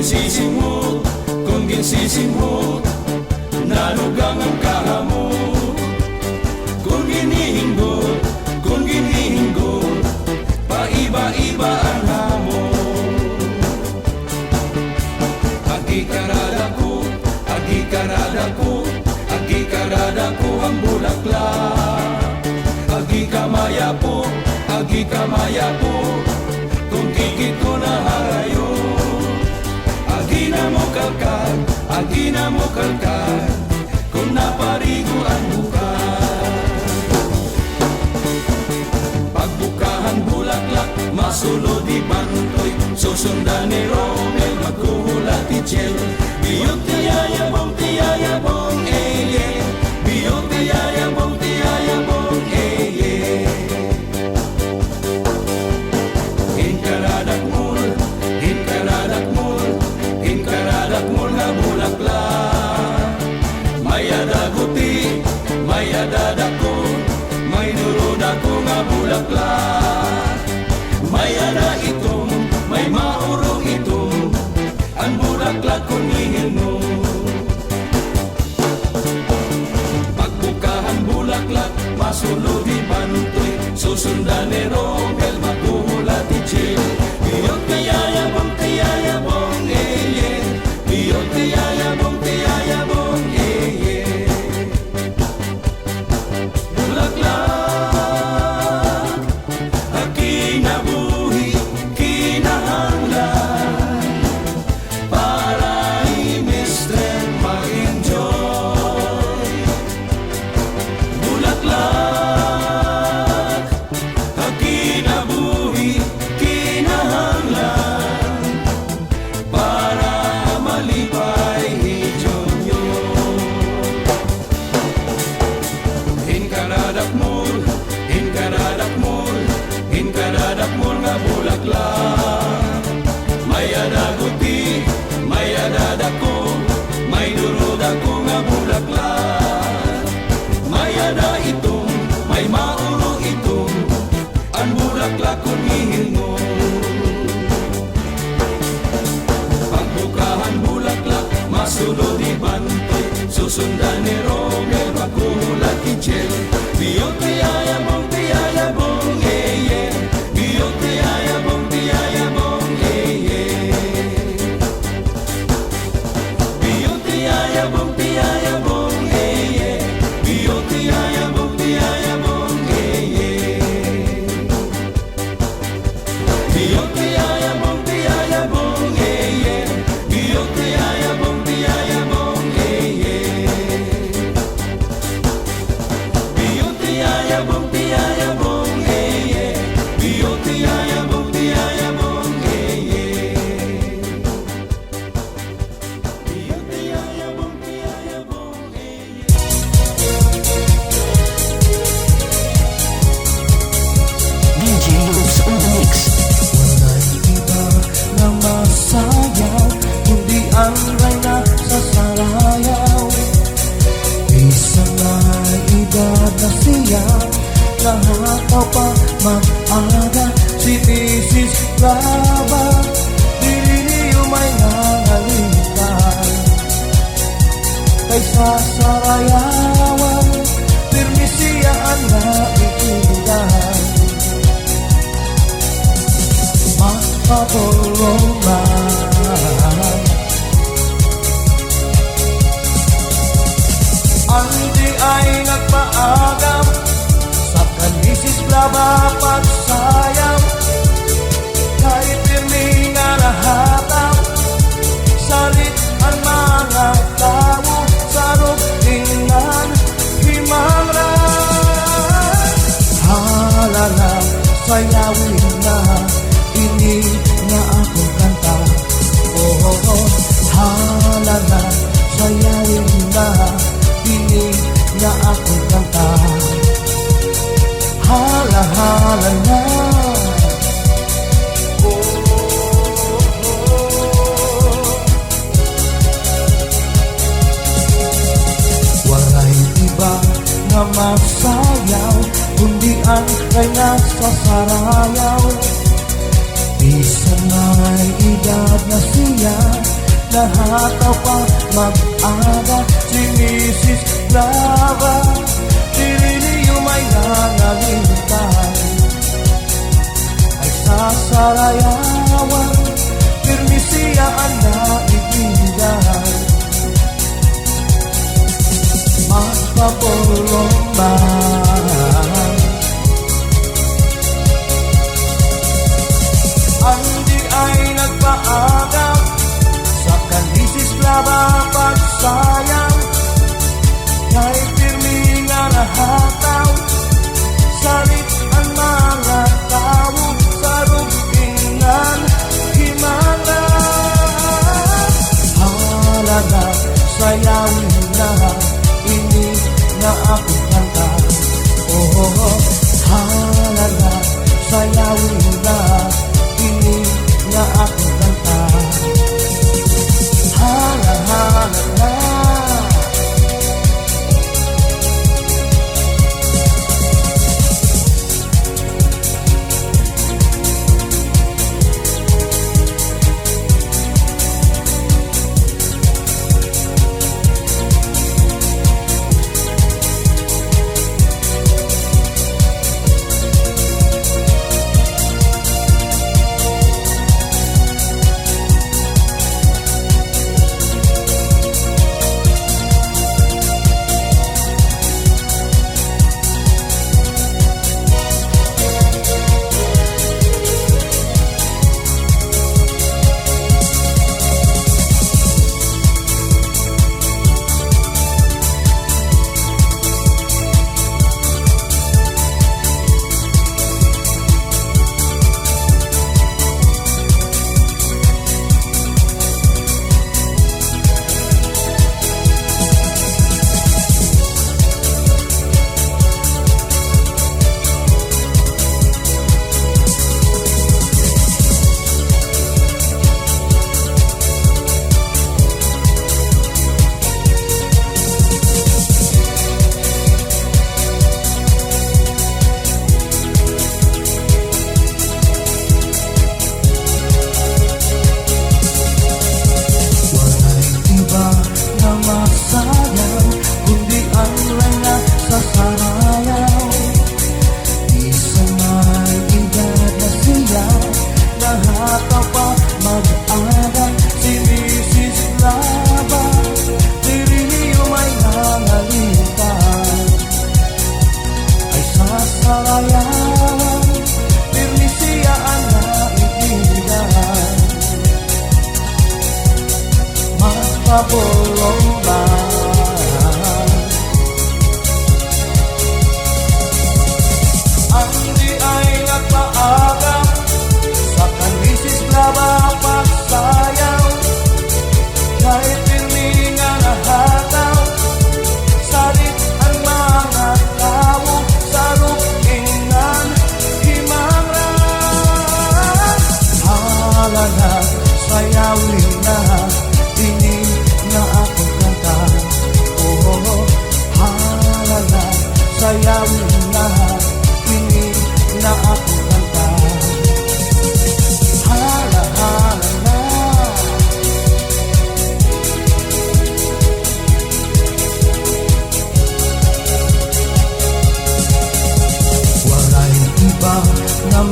kung ginsisimot, nalugang ang kahamot. Kung ginihinggot, paiba-iba ang hamon. Agikarada ko ang bulaklak. Agi kamaya po, kung kikit ko na harayo. Agi na mo kalkal, kung naparigo ang bukas. Pagbukahan bulaklak, masulod di bantoy, susundan ni Romel, magkuhulat ti Chel. Biyot tiyayabong, eh. Biyot tiyayabong, eh. Hinkaradak mul nga bulaklak. Mayadada ko, may durod ako nga bulaklak. Mayada itong, may maurong itong, ang bulaklak ko nihino. Pagbukahan bulaklak, masulod di bantoy, susundan ni Romel, magkuhulat ti Chel. Biyot tiyayabong, eh. Biyot tiyayabong, eh. Bulaklak, kinabuhi, kinahanglan, para i-mister mag-enjoy. Bulaklak, kinabuhi, kinahanglan, para malipay hijonyo. Hinkaradak mul nga bulaklak. Mayadada ko, may durod ako nga bulaklak. Mayada itong, may mauro itong, ang bulaklak ko nihino. Pagbukahan bulaklak, masulod di bantoy, susundan ni Romel, magkuhulat ti Chel. Biyot tiyayabong, eh. Biyot tiyayabong, eh. Biyot tiyayabong, eh. Biyot tiyayabong, eh. Biyot tiyayabong, eh. Biyot tiyayabong, eh. Biyot tiyayabong, eh. Biyot tiyayabong, eh. Biyot tiyayabong, eh. DJ Loops on the mix. Wala'y iba na masayaw, kundi ang reyna sa sarayaw. Isa na edad na siya, nahataw pa mag-aga. Si Mrs. Lava, dili niyo may nangalitan. Kaysa sarayawan, pirmi siya ang naiingan. Makapulungan, andi ay nagpaagam sa kanisis Lava pagsayang. Kahit pirmi nga lahatang salit ang mga tao sa rugtingan himangran. Halala, sayawin na ini na akong kanta. Oh, halala, sayawin na ini na akong kanta. Hala-hala na edad na siya, nahataw pa mag-aga si Mrs. Clara. Tiriliyo may nangalintay ay sasarayawan, pirmi siya ang naibigay. Magpapulong ba ang di ay nagpaagaw sa kanisis Clara pagsayang, kay pirmi nga nahataw salit ang mga tao sa rupingan himala. Halaga sayawin na ini na akong kanta. Oh, halaga sayawin na ini na akong kanta. Halaga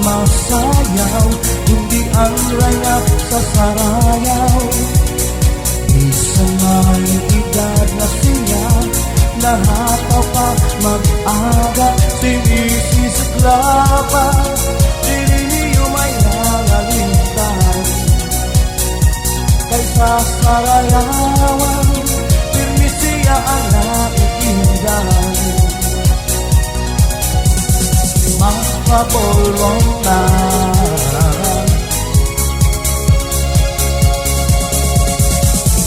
masayaw, hindi ang raya sa sarayaw. Isang may edad na siya, nahataw pa mag-aga si Mrs. Clara. Tiriliyo may nangalintay kaysa sarayawan, pirmi siya ang naiinday. Magpapulong na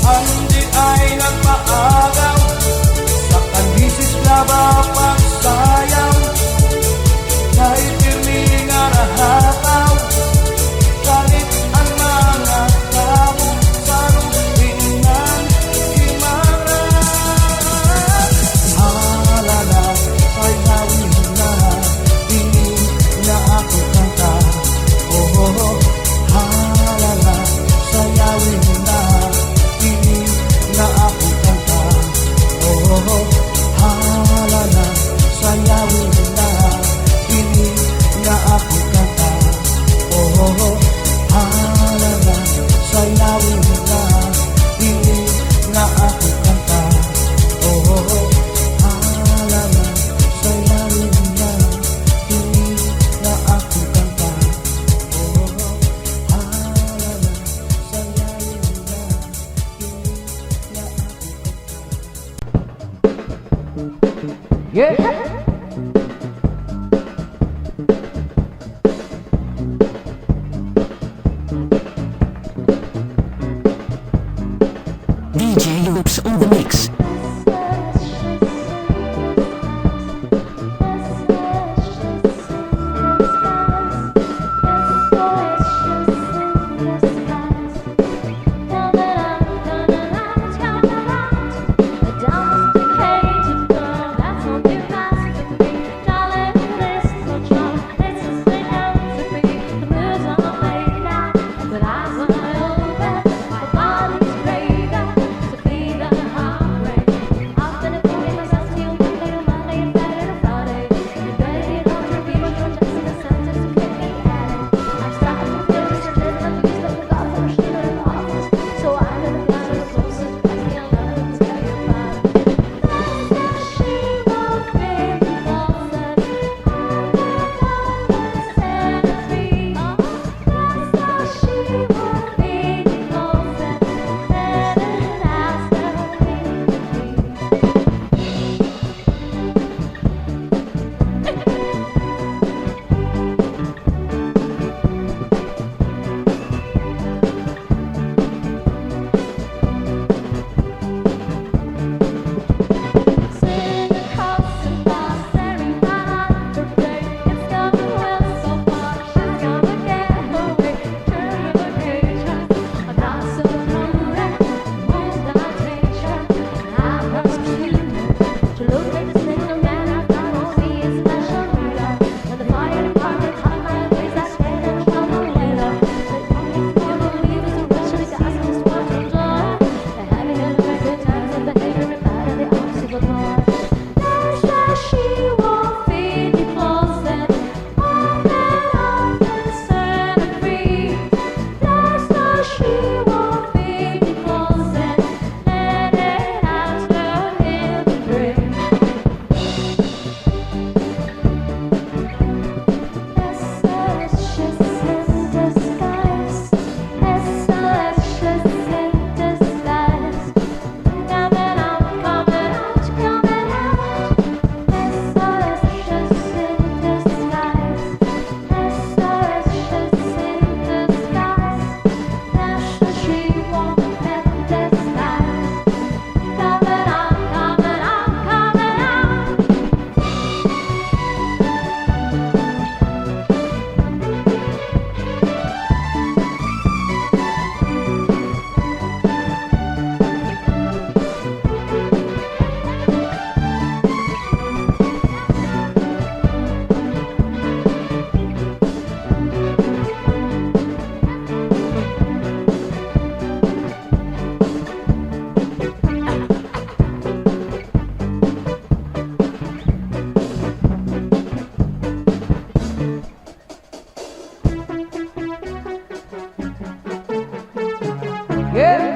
ang di ay nagpaagaw sa kanisis Clara pagsayaw, kahit pirmi nga nahataw kahit ang mga tao sa rupingan himaran. Halala sayawin na ini na ako kanta. Yeah. DJ Loops on the mix. Yeah.